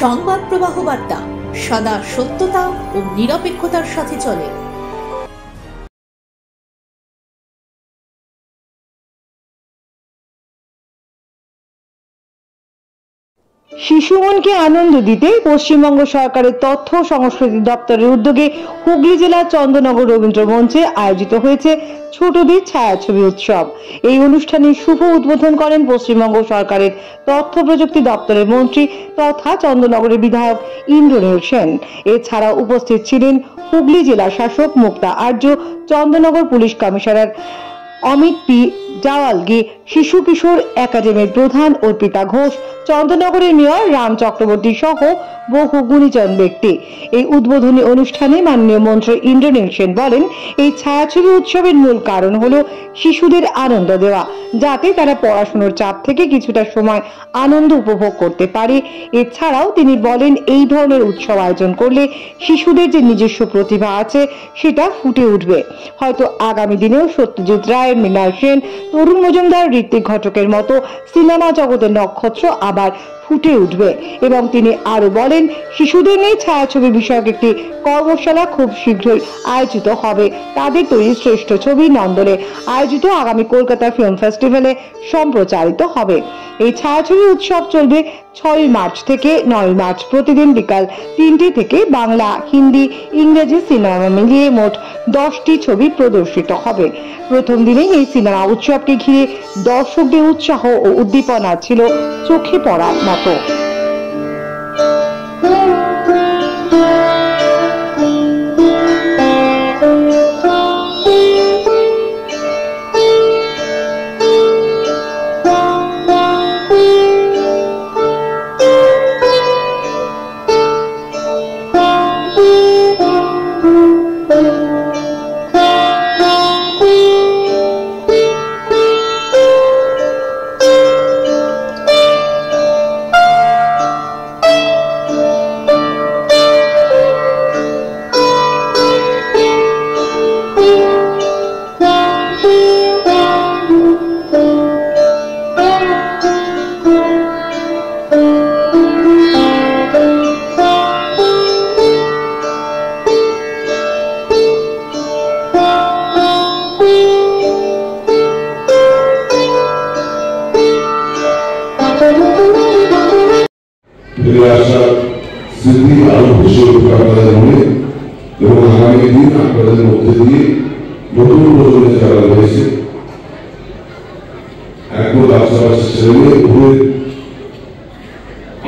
সংবাদ প্রবাহ বার্তা সদা সত্যতা ও নিরপেক্ষতার সাথে চলে। শিশুমনকে আনন্দ দিতে পশ্চিমবঙ্গ সরকারের তথ্য ও সংস্কৃতি দপ্তরের উদ্যোগে হুগলি জেলার চন্দননগর রবীন্দ্র মঞ্চে আয়োজিত হয়েছে ছোটদের ছায়াছবি উৎসব। এই অনুষ্ঠানের শুভ উদ্বোধন করেন পশ্চিমবঙ্গ সরকারের তথ্য প্রযুক্তি দপ্তরের মন্ত্রী তথা চন্দননগরের বিধায়ক ইন্দ্রনীল সেন। এছাড়া উপস্থিত ছিলেন হুগলি জেলা শাসক Mukta Arya, Chandannagar police commissioner Amit P Jawalgi, শিশু কিশোর একাডেমির প্রধান অর্পিতা ঘোষ, চন্দননগরের মেয়র রাম চক্রবর্তী সহ বহু গুণীজন ব্যক্তি। এই উদ্বোধনী অনুষ্ঠানে মাননীয় মন্ত্রী ইন্দ্রনীল সেন বলেন, এই ছায়াছবি উৎসবের মূল কারণ হলো শিশুদের আনন্দ দেওয়া, যাতে তারা পড়াশোনার চাপ থেকে কিছুটা সময় আনন্দ উপভোগ করতে পারে। এছাড়াও তিনি বলেন, এই ধরনের উৎসব আয়োজন করলে শিশুদের যে নিজস্ব প্রতিভা আছে সেটা ফুটে উঠবে। হয়তো আগামী দিনেও সত্যজিৎ রায়, মৃণাল সেন, তরুণ মজুমদার, ঋত্বিক ঘটকের মতো সিনেমা জগতের নক্ষত্র আবার ফুটে উঠবে। এবং তিনি আরো বলেন, শিশুদের নিয়ে ছায়াছবি বিষয়ক একটি কর্মশালা খুব শীঘ্রই আয়োজিত হবে। তাদের তৈরি শ্রেষ্ঠ ছবি নন্দনে আয়োজিত আগামী কলকাতা ফিল্ম ফেস্টিভ্যালে সম্প্রচারিত হবে। এই ছায়াছবি উৎসব চলবে 6 মার্চ থেকে 9 মার্চ প্রতিদিন বিকাল 3টে থেকে। বাংলা, হিন্দি, ইংরেজি সিনেমা মিলিয়ে মোট 10টি ছবি প্রদর্শিত হবে। প্রথম দিনেই এই সিনেমা উৎসবকে ঘিরে দর্শকদের উৎসাহ ও উদ্দীপনা ছিল চোখে পড়ার মতো। স্মৃতি আরো বেশি আপনাদের মনে এবং আগামী দিন আপনাদের মধ্যে দিয়ে নতুন প্রজন্মে যারা রয়েছে একদম বাচ্চা বাচ্চা ছেলে ঘুরে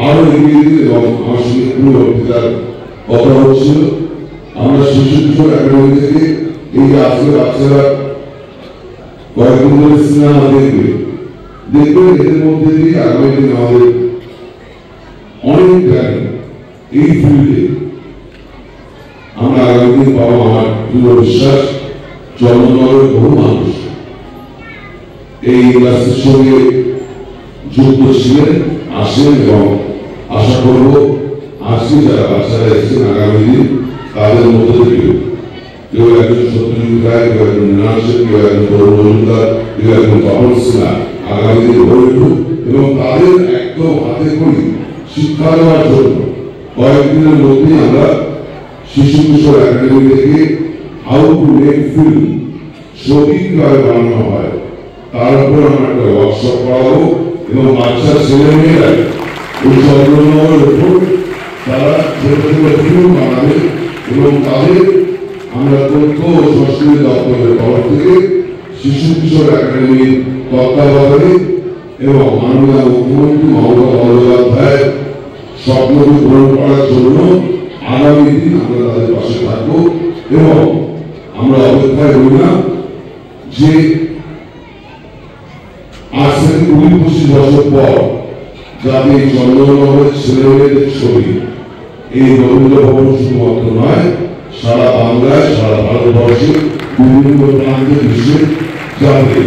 আরো এগিয়ে দিন। এবং আমার সঙ্গে পুরো বক্তৃতার কথা হচ্ছিল, আমরা শিশু কিশোর একাডেমি থেকে এই যে আজকে বাচ্চারা কয়েকদিন ধরে সিনেমা দেখবে, এদের মধ্যে দিয়ে আগামী দিন আমাদের অনেক জ্ঞানী এই ফিল্ডে আমরা আগামী দিন পাবো। আমার দৃঢ় বিশ্বাস চন্দননগরের বহু মানুষ এই ইন্ডাস্ট্রির সঙ্গে যুক্ত ছিলেন, আসেন এবং আশা করব আজকে যারা বাচ্চারা এসেছেন আগামী দিন তাদের মধ্যে থেকে কেউ একজন সত্যজিৎ রায়, কেউ একজন মৃণাল সেন, কেউ একজন তরুণ মজুমদার, কেউ একজন তপন সিনহা আগামী দিন গড়ে উঠুক এবং তাদের একদম হাতে করি শিক্ষা দেওয়ার জন্য কয়েকদিনের মধ্যেই আমরা শিশু কিশোর একাডেমি থেকে হাউ টু মেক ফিল্ম, ছবি কিভাবে বানানো হয় তার উপর আমরা একটা ওয়ার্কশপ করাবো এবং বাচ্চা ছেলে মেয়েরা এই চন্দননগরের উপর তারা ছোট ছোট ফিল্ম বানাবে এবং তাদের আমরা তথ্য ও সংস্কৃতি দপ্তরের তরফ থেকে শিশু কিশোর একাডেমির তত্ত্বাবধানে এবং মাননীয় মুখ্যমন্ত্রী মমতা বন্দ্যোপাধ্যায়ের স্বপ্নকে পূরণ করার জন্য আগামী দিন আমরা তাদের পাশে থাকবো এবং আমরা অপেক্ষায় রই না যে আজ থেকে 20-25 বছর পর যাতে এই চন্দননগরের ছেলেমেয়েদের ছবি এই রবীন্দ্র ভবন শুধুমাত্র নয়, সারা বাংলায়, সারা ভারতবর্ষে বিভিন্ন প্রান্তে বিশ্বে যাতে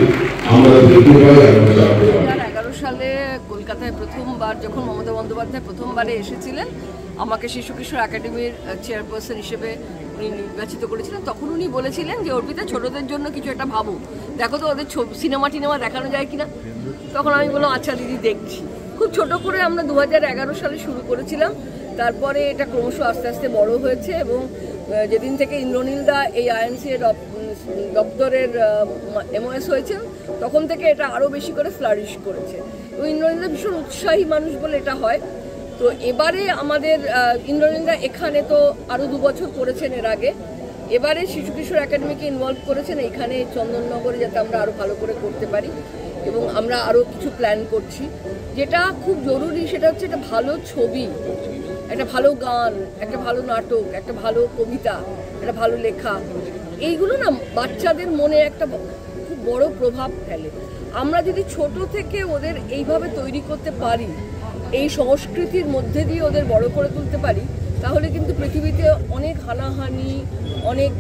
আমরা দেখতে পাই, আমরা জানতে পারি। 2011 সালে কলকাতায় প্রথমবার যখন মমতা বন্দ্যোপাধ্যায় প্রথমবারে এসেছিলেন, আমাকে শিশু কিশোর একাডেমির চেয়ারপারসন হিসেবে উনি নির্বাচিত করেছিলেন। তখন উনি বলেছিলেন যে অর্পিতা ছোটদের জন্য কিছু একটা ভাবো, দেখো তো ওদের সিনেমা টিনেমা দেখানো যায় কিনা। তখন আমি বললাম আচ্ছা দিদি দেখছি। খুব ছোট করে আমরা 2011 সালে শুরু করেছিলাম, তারপরে এটা ক্রমশ আস্তে আস্তে বড় হয়েছে এবং যেদিন থেকে ইন্দ্রনীল দা এই আইএনসি দপ্তরের MOS হয়েছে তখন থেকে এটা আরও বেশি করে ফ্লারিশ করেছে এবং ইন্দ্রনীল দা ভীষণ উৎসাহী মানুষ বলে এটা হয়। তো এবারে আমাদের ইন্দ্রনীল দা এখানে তো আরও 2 বছর করেছেন এর আগে, এবারে শিশু কিশোর একাডেমিকে ইনভলভ করেছেন এইখানে চন্দননগরে, যাতে আমরা আরও ভালো করে করতে পারি এবং আমরা আরও কিছু প্ল্যান করছি। যেটা খুব জরুরি সেটা হচ্ছে একটা ভালো ছবি, একটা ভালো গান, একটা ভালো নাটক, একটা ভালো কবিতা, একটা ভালো লেখা, এইগুলো না বাচ্চাদের মনে একটা খুব বড় প্রভাব ফেলে। আমরা যদি ছোট থেকে ওদের এইভাবে তৈরি করতে পারি, এই সংস্কৃতির মধ্যে দিয়ে ওদের বড় করে তুলতে পারি, তাহলে কিন্তু পৃথিবীতে অনেক হানাহানি, অনেক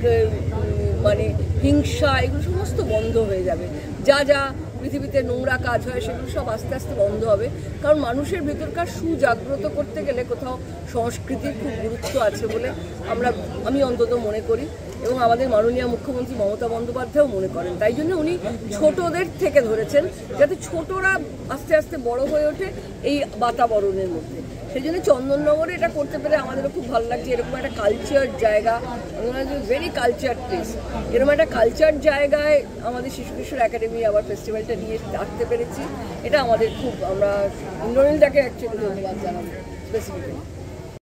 মানে হিংসা, এগুলো সমস্ত বন্ধ হয়ে যাবে। যা যা পৃথিবীতে নোংরা কাজ হয় সেগুলো সব আস্তে আস্তে বন্ধ হবে। কারণ মানুষের ভেতরকার সুজাগ্রত করতে গেলে কোথাও সংস্কৃতির খুব গুরুত্ব আছে বলে আমি অন্তত মনে করি এবং আমাদের মাননীয় মুখ্যমন্ত্রী মমতা বন্দ্যোপাধ্যায়ও মনে করেন। তাই জন্য উনি ছোটদের থেকে ধরেছেন যাতে ছোটরা আস্তে আস্তে বড় হয়ে ওঠে এই বাতাবরণের মধ্যে। সেই জন্য চন্দননগরে এটা করতে পেরে আমাদেরও খুব ভালো লাগছে। এরকম একটা কালচার জায়গা, ভেরি কালচার প্লেস, এরকম একটা কালচার জায়গায় আমাদের শিশু কিশোর একাডেমি আবার ফেস্টিভ্যালটা নিয়ে আসতে পেরেছি। এটা আমাদের খুব, আমরা ইন্দ্রনীলদাকে অ্যাকচুয়ালি ধন্যবাদ জানাবো স্পেসিফিক্যালি।